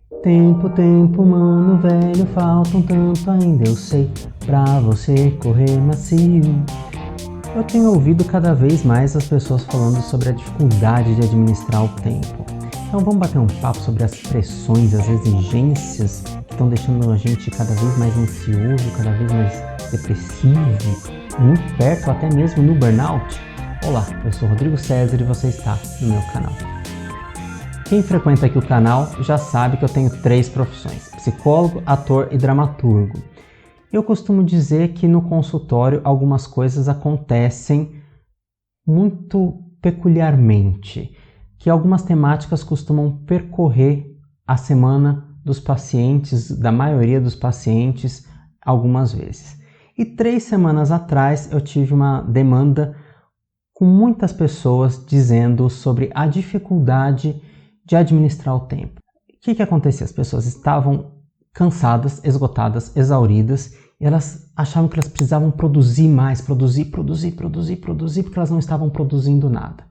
Tempo, tempo, mano velho, falta um tanto ainda, eu sei, pra você correr macio. Eu tenho ouvido cada vez mais as pessoas falando sobre a dificuldade de administrar o tempo. Então vamos bater um papo sobre as pressões, as exigências que estão deixando a gente cada vez mais ansioso, cada vez mais depressivo, muito perto até mesmo no burnout? Olá, eu sou Rodrigo César e você está no meu canal. Quem frequenta aqui o canal já sabe que eu tenho 3 profissões: psicólogo, ator e dramaturgo. Eu costumo dizer que no consultório algumas coisas acontecem muito peculiarmente, que algumas temáticas costumam percorrer a semana dos pacientes, da maioria dos pacientes, algumas vezes. E 3 semanas atrás eu tive uma demanda com muitas pessoas dizendo sobre a dificuldade de administrar o tempo. O que acontecia? As pessoas estavam cansadas, esgotadas, exauridas, e elas achavam que elas precisavam produzir mais, produzir, porque elas não estavam produzindo nada.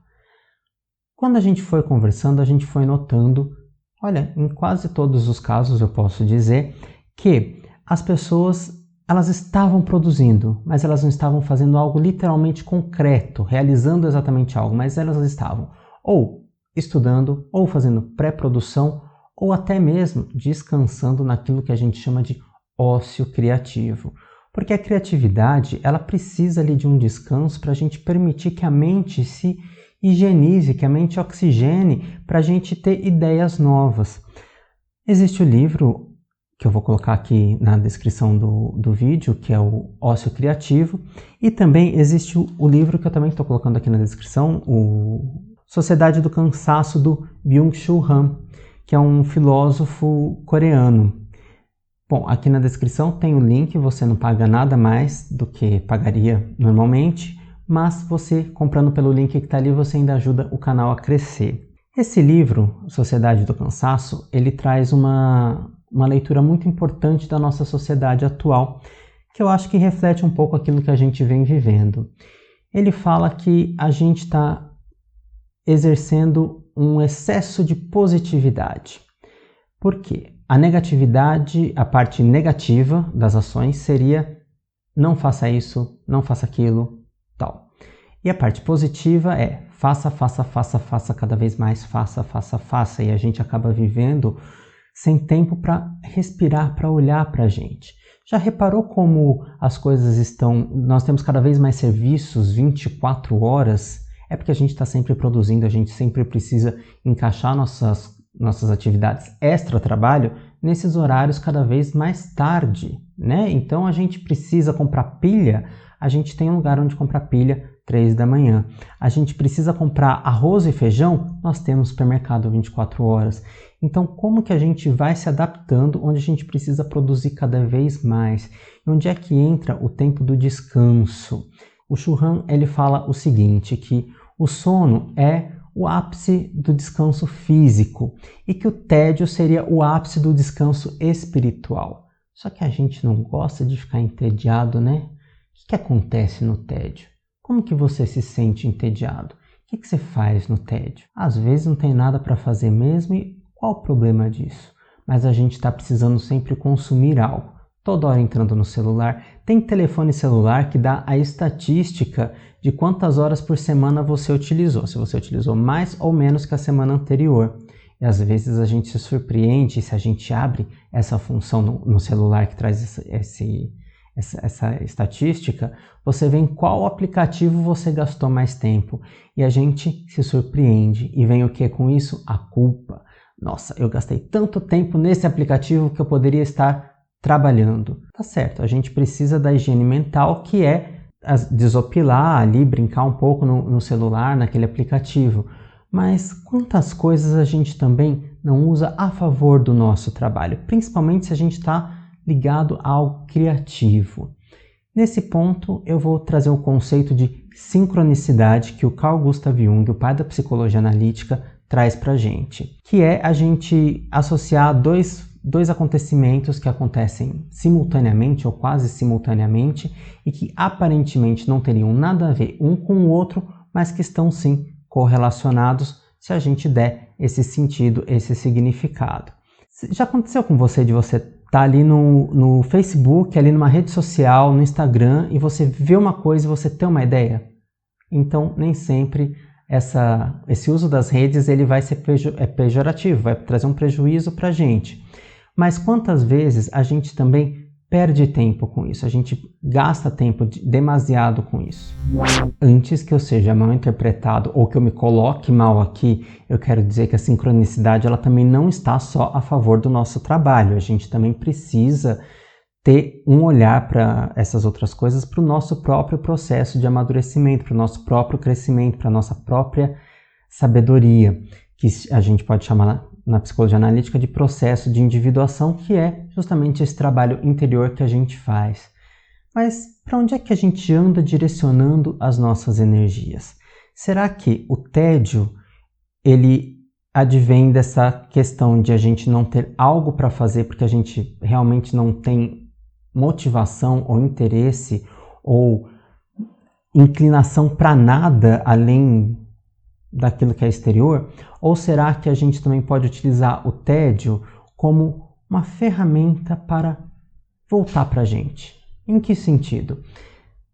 Quando a gente foi conversando, a gente foi notando, olha, em quase todos os casos eu posso dizer que as pessoas elas estavam produzindo, mas elas não estavam fazendo algo literalmente concreto, realizando exatamente algo, mas elas estavam ou estudando, ou fazendo pré-produção, ou até mesmo descansando naquilo que a gente chama de ócio criativo. Porque a criatividade, ela precisa ali de um descanso para a gente permitir que a mente se higienize, que a mente oxigene, para a gente ter ideias novas. Existe o livro que eu vou colocar aqui na descrição do vídeo, que é o Ócio Criativo, e também existe o livro que eu também estou colocando aqui na descrição, o Sociedade do Cansaço, do Byung-Chul Han, que é um filósofo coreano. Bom, aqui na descrição tem o link, você não paga nada mais do que pagaria normalmente, mas você comprando pelo link que está ali, você ainda ajuda o canal a crescer. Esse livro, Sociedade do Cansaço, ele traz uma leitura muito importante da nossa sociedade atual, que eu acho que reflete um pouco aquilo que a gente vem vivendo. Ele fala que a gente está exercendo um excesso de positividade. Por quê? A negatividade, a parte negativa das ações seria não faça isso, não faça aquilo, tal. E a parte positiva é faça cada vez mais, faça. E a gente acaba vivendo sem tempo para respirar, para olhar para a gente. Já reparou como as coisas estão... Nós temos cada vez mais serviços 24 horas... É porque a gente está sempre produzindo, a gente sempre precisa encaixar nossas atividades extra-trabalho nesses horários cada vez mais tarde, né? Então a gente precisa comprar pilha, a gente tem um lugar onde comprar pilha 3 da manhã. A gente precisa comprar arroz e feijão, nós temos supermercado 24 horas. Então como que a gente vai se adaptando onde a gente precisa produzir cada vez mais? E onde é que entra o tempo do descanso? O Chul Han, ele fala o seguinte, que o sono é o ápice do descanso físico e que o tédio seria o ápice do descanso espiritual. Só que a gente não gosta de ficar entediado, né? O que acontece no tédio? Como que você se sente entediado? O que você faz no tédio? Às vezes não tem nada para fazer mesmo e qual o problema disso? Mas a gente está precisando sempre consumir algo. Toda hora entrando no celular. Tem telefone celular que dá a estatística de quantas horas por semana você utilizou. Se você utilizou mais ou menos que a semana anterior. E às vezes a gente se surpreende se a gente abre essa função no celular que traz essa estatística. Você vê em qual aplicativo você gastou mais tempo. E a gente se surpreende. E vem o que com isso? A culpa. Nossa, eu gastei tanto tempo nesse aplicativo que eu poderia estar trabalhando. Tá certo, a gente precisa da higiene mental, que é desopilar ali, brincar um pouco no celular, naquele aplicativo. Mas quantas coisas a gente também não usa a favor do nosso trabalho, principalmente se a gente está ligado ao criativo. Nesse ponto, eu vou trazer o conceito de sincronicidade que o Carl Gustav Jung, o pai da psicologia analítica, traz para a gente, que é a gente associar dois acontecimentos que acontecem simultaneamente ou quase simultaneamente e que aparentemente não teriam nada a ver um com o outro, mas que estão sim correlacionados se a gente der esse sentido, esse significado. Já aconteceu com você de você estar ali no Facebook, ali numa rede social, no Instagram, e você vê uma coisa e você tem uma ideia? Então, nem sempre esse uso das redes ele vai ser pejorativo, vai trazer um prejuízo para a gente. Mas quantas vezes a gente também perde tempo com isso, a gente gasta tempo demasiado com isso. Antes que eu seja mal interpretado ou que eu me coloque mal aqui, eu quero dizer que a sincronicidade ela também não está só a favor do nosso trabalho, a gente também precisa ter um olhar para essas outras coisas, para o nosso próprio processo de amadurecimento, para o nosso próprio crescimento, para a nossa própria sabedoria, que a gente pode chamar na psicologia analítica de processo de individuação, que é justamente esse trabalho interior que a gente faz. Mas para onde é que a gente anda direcionando as nossas energias? Será que o tédio, ele advém dessa questão de a gente não ter algo para fazer porque a gente realmente não tem motivação ou interesse ou inclinação para nada além daquilo que é exterior? Ou será que a gente também pode utilizar o tédio como uma ferramenta para voltar para a gente? Em que sentido?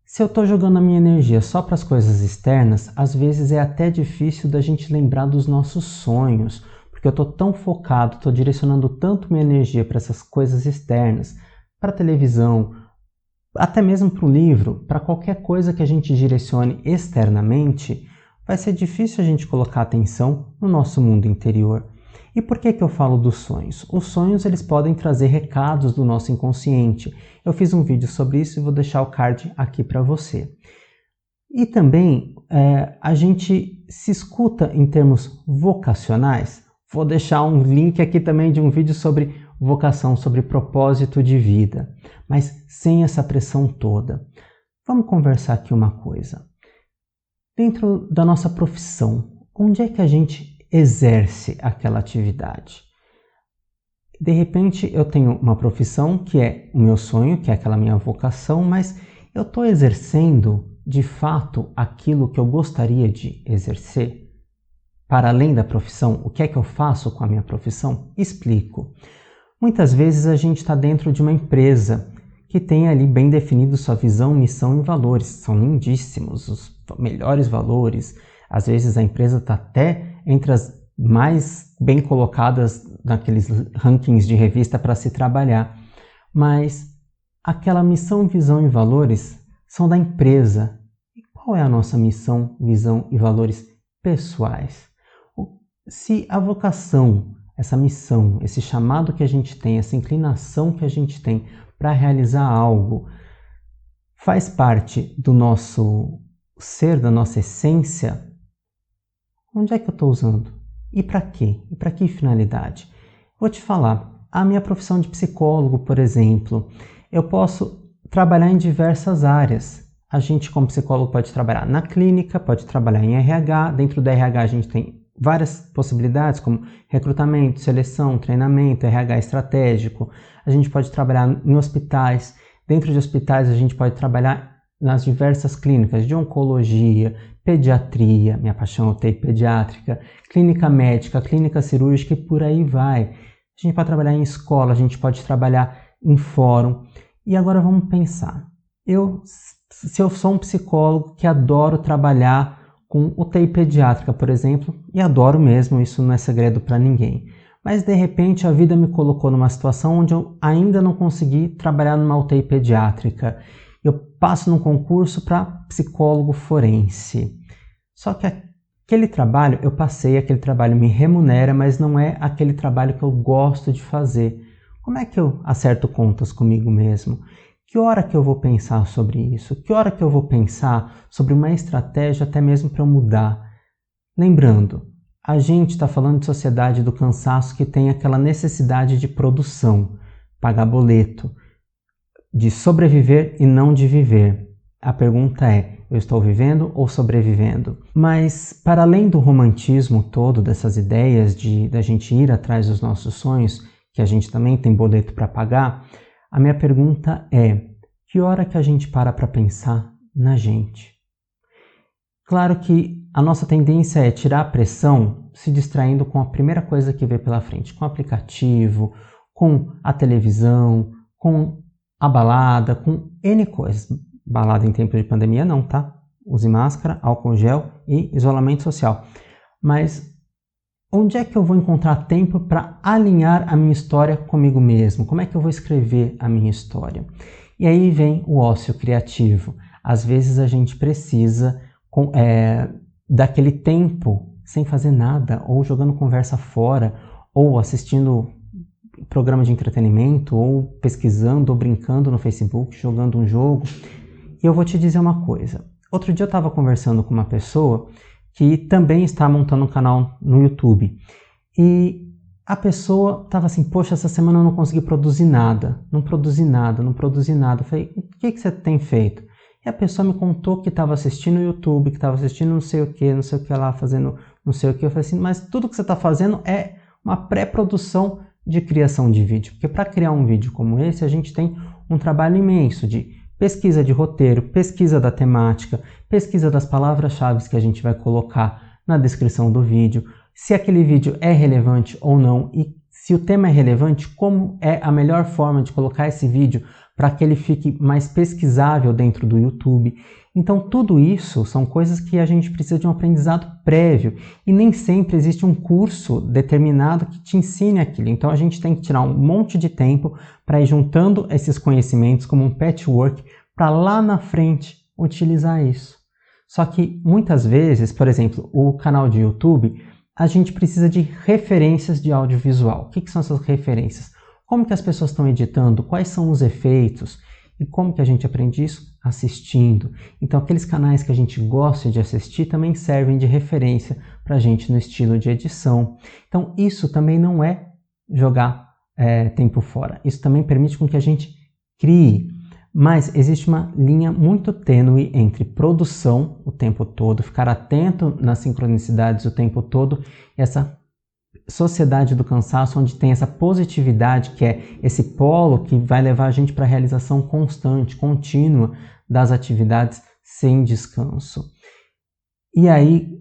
Se eu estou jogando a minha energia só para as coisas externas, às vezes é até difícil da gente lembrar dos nossos sonhos, porque eu estou tão focado, estou direcionando tanto minha energia para essas coisas externas, para a televisão, até mesmo para um livro, para qualquer coisa que a gente direcione externamente, vai ser difícil a gente colocar atenção no nosso mundo interior. E por que eu falo dos sonhos? Os sonhos eles podem trazer recados do nosso inconsciente. Eu fiz um vídeo sobre isso e vou deixar o card aqui para você. E também a gente se escuta em termos vocacionais. Vou deixar um link aqui também de um vídeo sobre vocação, sobre propósito de vida, mas sem essa pressão toda. Vamos conversar aqui uma coisa. Dentro da nossa profissão, onde é que a gente exerce aquela atividade? De repente eu tenho uma profissão que é o meu sonho, que é aquela minha vocação, mas eu estou exercendo de fato aquilo que eu gostaria de exercer? Para além da profissão, o que é que eu faço com a minha profissão? Explico. Muitas vezes a gente está dentro de uma empresa que tem ali bem definido sua visão, missão e valores. São lindíssimos, os melhores valores. Às vezes a empresa está até entre as mais bem colocadas naqueles rankings de revista para se trabalhar. Mas aquela missão, visão e valores são da empresa. E qual é a nossa missão, visão e valores pessoais? Se a vocação, essa missão, esse chamado que a gente tem, essa inclinação que a gente tem para realizar algo, faz parte do nosso ser, da nossa essência, onde é que eu estou usando? E para quê? E para que finalidade? Vou te falar, a minha profissão de psicólogo, por exemplo, eu posso trabalhar em diversas áreas. A gente, como psicólogo, pode trabalhar na clínica, pode trabalhar em RH. Dentro do RH a gente tem várias possibilidades, como recrutamento, seleção, treinamento, RH estratégico. A gente pode trabalhar em hospitais. Dentro de hospitais a gente pode trabalhar nas diversas clínicas de oncologia, pediatria, minha paixão é UTI pediátrica, clínica médica, clínica cirúrgica e por aí vai. A gente pode trabalhar em escola, a gente pode trabalhar em fórum. E agora vamos pensar. Se eu sou um psicólogo que adoro trabalhar com UTI pediátrica, por exemplo, e adoro mesmo, isso não é segredo para ninguém. Mas de repente a vida me colocou numa situação onde eu ainda não consegui trabalhar numa UTI pediátrica. Eu passo num concurso para psicólogo forense. Só que aquele trabalho, eu passei, aquele trabalho me remunera, mas não é aquele trabalho que eu gosto de fazer. Como é que eu acerto contas comigo mesmo? Que hora que eu vou pensar sobre isso? Que hora que eu vou pensar sobre uma estratégia até mesmo para eu mudar? Lembrando, a gente está falando de sociedade do cansaço que tem aquela necessidade de produção, pagar boleto, de sobreviver e não de viver. A pergunta é, eu estou vivendo ou sobrevivendo? Mas, para além do romantismo todo, dessas ideias da gente ir atrás dos nossos sonhos, que a gente também tem boleto para pagar, a minha pergunta é, que hora que a gente para pensar na gente? Claro que a nossa tendência é tirar a pressão se distraindo com a primeira coisa que vê pela frente, com o aplicativo, com a televisão, com a balada, com N coisas. Balada em tempo de pandemia não, tá? Use máscara, álcool gel e isolamento social. Mas onde é que eu vou encontrar tempo para alinhar a minha história comigo mesmo? Como é que eu vou escrever a minha história? E aí vem o ócio criativo. Às vezes a gente precisa daquele tempo sem fazer nada, ou jogando conversa fora, ou assistindo programa de entretenimento, ou pesquisando, ou brincando no Facebook, jogando um jogo. E eu vou te dizer uma coisa. Outro dia eu estava conversando com uma pessoa que também está montando um canal no YouTube. E a pessoa estava assim, poxa, essa semana eu não consegui produzir nada. Não produzi nada. Eu falei, o que você tem feito? E a pessoa me contou que estava assistindo o YouTube, que estava assistindo não sei o que lá, fazendo não sei o que. Eu falei assim, mas tudo que você está fazendo é uma pré-produção de criação de vídeo. Porque para criar um vídeo como esse, a gente tem um trabalho imenso de pesquisa de roteiro, pesquisa da temática, pesquisa das palavras-chave que a gente vai colocar na descrição do vídeo, se aquele vídeo é relevante ou não, e se o tema é relevante, como é a melhor forma de colocar esse vídeo para que ele fique mais pesquisável dentro do YouTube. Então tudo isso são coisas que a gente precisa de um aprendizado prévio e nem sempre existe um curso determinado que te ensine aquilo. Então a gente tem que tirar um monte de tempo para ir juntando esses conhecimentos como um patchwork para lá na frente utilizar isso. Só que muitas vezes, por exemplo, o canal de YouTube, a gente precisa de referências de audiovisual. O que são essas referências? Como que as pessoas estão editando? Quais são os efeitos? E como que a gente aprende isso? Assistindo. Então aqueles canais que a gente gosta de assistir também servem de referência para a gente no estilo de edição. Então isso também não é jogar tempo fora. Isso também permite com que a gente crie. Mas existe uma linha muito tênue entre produção o tempo todo, ficar atento nas sincronicidades o tempo todo, e essa sociedade do cansaço, onde tem essa positividade, que é esse polo que vai levar a gente para a realização constante, contínua das atividades sem descanso. E aí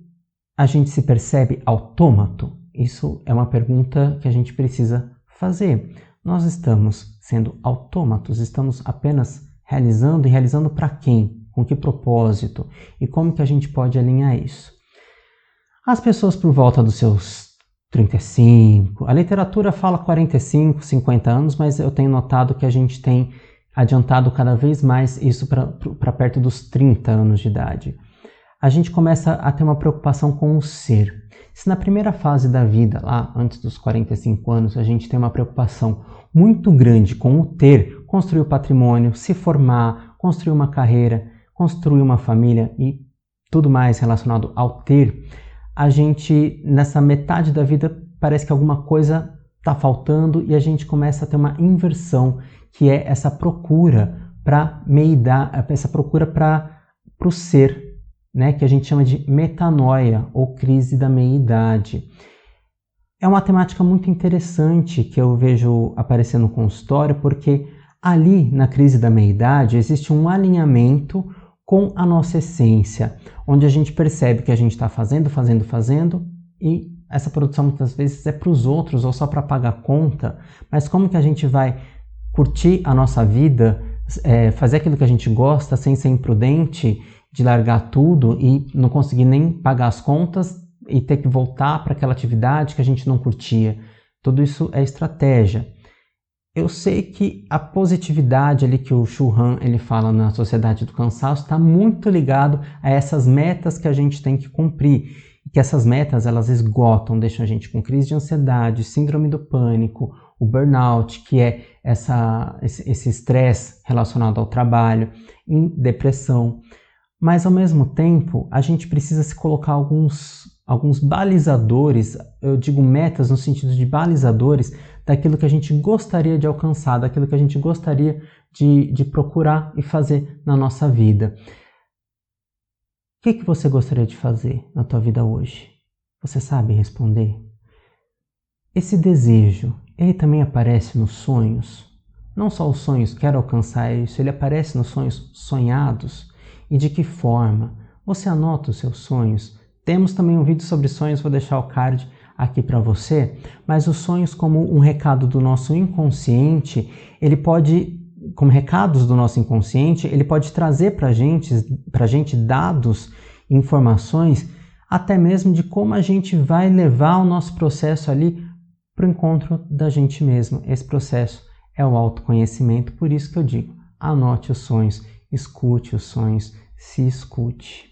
a gente se percebe autômato? Isso é uma pergunta que a gente precisa fazer. Nós estamos sendo autômatos, estamos apenas realizando, e realizando para quem? Com que propósito? E como que a gente pode alinhar isso? As pessoas por volta dos seus 35, a literatura fala 45, 50 anos, mas eu tenho notado que a gente tem adiantado cada vez mais isso para perto dos 30 anos de idade. A gente começa a ter uma preocupação com o ser. Se na primeira fase da vida, lá antes dos 45 anos, a gente tem uma preocupação muito grande com o ter, construir o patrimônio, se formar, construir uma carreira, construir uma família e tudo mais relacionado ao ter, a gente, nessa metade da vida, parece que alguma coisa está faltando e a gente começa a ter uma inversão, que é essa procura para meidar, essa procura para o ser, né, que a gente chama de metanoia ou crise da meia-idade. É uma temática muito interessante que eu vejo aparecer no consultório, porque ali na crise da meia-idade existe um alinhamento com a nossa essência, onde a gente percebe que a gente está fazendo e essa produção muitas vezes é para os outros ou só para pagar conta, mas como que a gente vai curtir a nossa vida, fazer aquilo que a gente gosta sem ser imprudente, de largar tudo e não conseguir nem pagar as contas e ter que voltar para aquela atividade que a gente não curtia. Tudo isso é estratégia. Eu sei que a positividade ali que o Shu Han ele fala na Sociedade do Cansaço está muito ligado a essas metas que a gente tem que cumprir. E que essas metas elas esgotam, deixam a gente com crise de ansiedade, síndrome do pânico, o burnout, que é esse estresse relacionado ao trabalho, em depressão. Mas ao mesmo tempo a gente precisa se colocar alguns balizadores, eu digo metas no sentido de balizadores, daquilo que a gente gostaria de alcançar, daquilo que a gente gostaria de procurar e fazer na nossa vida. O que você gostaria de fazer na tua vida hoje? Você sabe responder? Esse desejo, ele também aparece nos sonhos? Não só os sonhos, quero alcançar isso, ele aparece nos sonhos sonhados? E de que forma? Você anota os seus sonhos? Temos também um vídeo sobre sonhos, vou deixar o card aqui para você, mas os sonhos como um recado do nosso inconsciente, ele pode, como recados do nosso inconsciente, ele pode trazer para gente dados, informações, até mesmo de como a gente vai levar o nosso processo ali para o encontro da gente mesmo. Esse processo é o autoconhecimento, por isso que eu digo, anote os sonhos, escute os sonhos, se escute.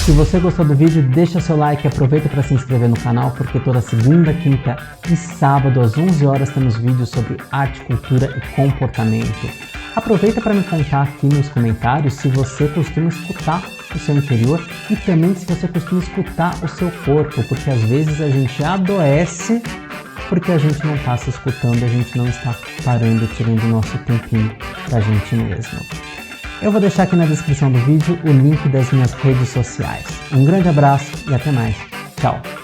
Se você gostou do vídeo, deixa seu like e aproveita para se inscrever no canal, porque toda segunda, quinta e sábado às 11 horas temos vídeos sobre arte, cultura e comportamento. Aproveita para me contar aqui nos comentários se você costuma escutar o seu interior e também se você costuma escutar o seu corpo, porque às vezes a gente adoece porque a gente não está se escutando, a gente não está parando, tirando o nosso tempinho para a gente mesmo. Eu vou deixar aqui na descrição do vídeo o link das minhas redes sociais. Um grande abraço e até mais. Tchau!